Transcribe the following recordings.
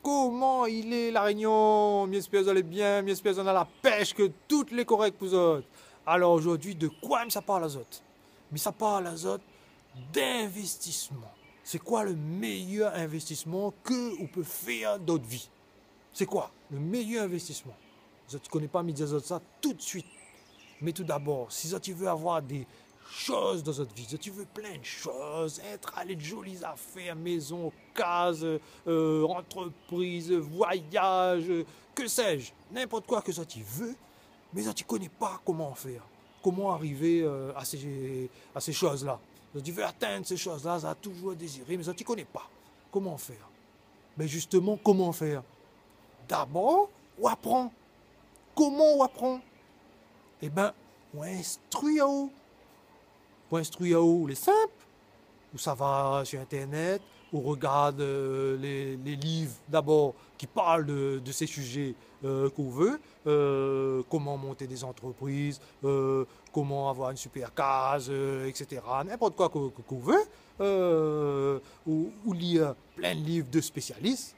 comment il est la Réunion? J'espère que vous allez bien, j'espère que vous avez la pêche, que toutes les corrects pour vous. Alors aujourd'hui, de quoi ça parle azote? Mais ça parle azote d'investissement. C'est quoi le meilleur investissement que vous pouvez faire dans votre vie? C'est quoi le meilleur investissement? Si tu ne connais pas Midi Azote, ça tout de suite. Mais tout d'abord, si tu veux avoir des choses dans votre vie, si tu veux plein de choses, être allé de jolies affaires, maison, case, entreprise, voyage, que sais-je, n'importe quoi que ça tu veux, mais ça tu ne connais pas comment faire, comment arriver à ces choses-là. Si tu veux atteindre ces choses-là, ça a toujours désiré, mais ça tu ne connais pas comment faire. Mais justement, comment faire? D'abord, on apprend. Comment on apprend? Eh bien, on instruit à où? Pour instruire à où? Les simples. Ou ça va sur Internet, on regarde les livres d'abord qui parlent de ces sujets qu'on veut, comment monter des entreprises, comment avoir une super case, etc. N'importe quoi qu'on veut, ou lire plein de livres de spécialistes.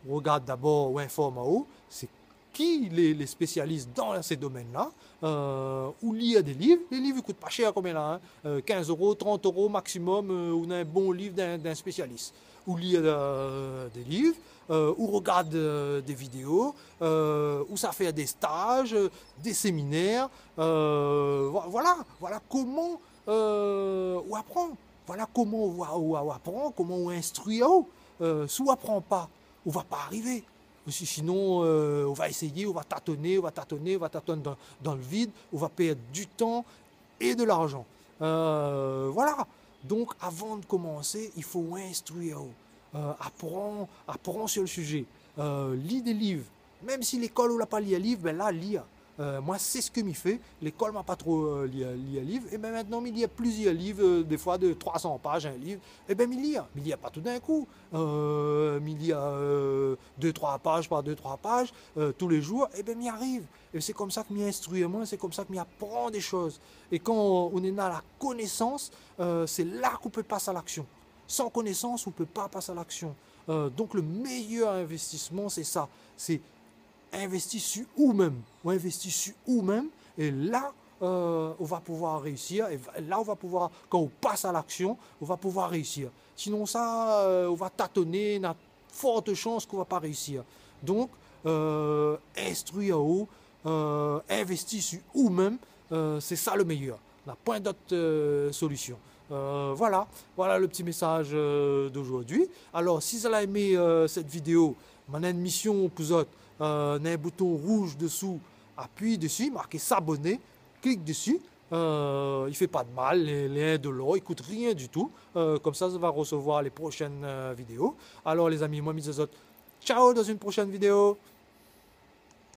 On regarde d'abord ou informe à où, c'est qui les spécialistes dans ces domaines-là, ou lire des livres. Les livres ne coûtent pas cher combien là, hein? 15 euros, 30 euros maximum, ou un bon livre d'un spécialiste. Ou lire des livres, ou regarde des vidéos, ou ça fait des stages, des séminaires. Voilà comment on apprend. Voilà comment on apprend, comment on instruit. Si on n'apprend pas, on ne va pas arriver. Sinon, on va essayer, on va tâtonner dans le vide, on va perdre du temps et de l'argent. Voilà. Donc, avant de commencer, il faut instruire. Apprends sur le sujet. Lis des livres. Même si l'école ne l'a pas lu un livre, ben là, lis. Moi, c'est ce que m'y fait. L'école m'a pas trop lu un livre. Et bien maintenant, il y a plusieurs livres, des fois de 300 pages, un livre. Et bien, il y a pas tout d'un coup. Il y a 2-3 pages par 2-3 pages, tous les jours. Et bien, m'y arrive. Et c'est comme ça que m'y instruit moi, c'est comme ça que m'y apprend des choses. Et quand on est dans la connaissance, c'est là qu'on peut passer à l'action. Sans connaissance, on ne peut pas passer à l'action. Donc, le meilleur investissement, c'est ça. C'est investir sur nous-mêmes. On investit sur nous-mêmes et là, on va pouvoir réussir. Et là, on va pouvoir, quand on passe à l'action, on va pouvoir réussir. Sinon, ça, on va tâtonner, il y a forte chance qu'on ne va pas réussir. Donc, instruire haut, investir sur nous-mêmes, c'est ça le meilleur. On n'a pas d'autre solution. Voilà le petit message d'aujourd'hui. Alors, si vous avez aimé cette vidéo, on a une mission pour vous autres. Il y a un bouton rouge dessous, appuie dessus, marqué s'abonner, clique dessus. Il ne fait pas de mal, les 1 $, il ne coûte rien du tout. Comme ça va recevoir les prochaines vidéos. Alors les amis, moi, mes autres, ciao dans une prochaine vidéo.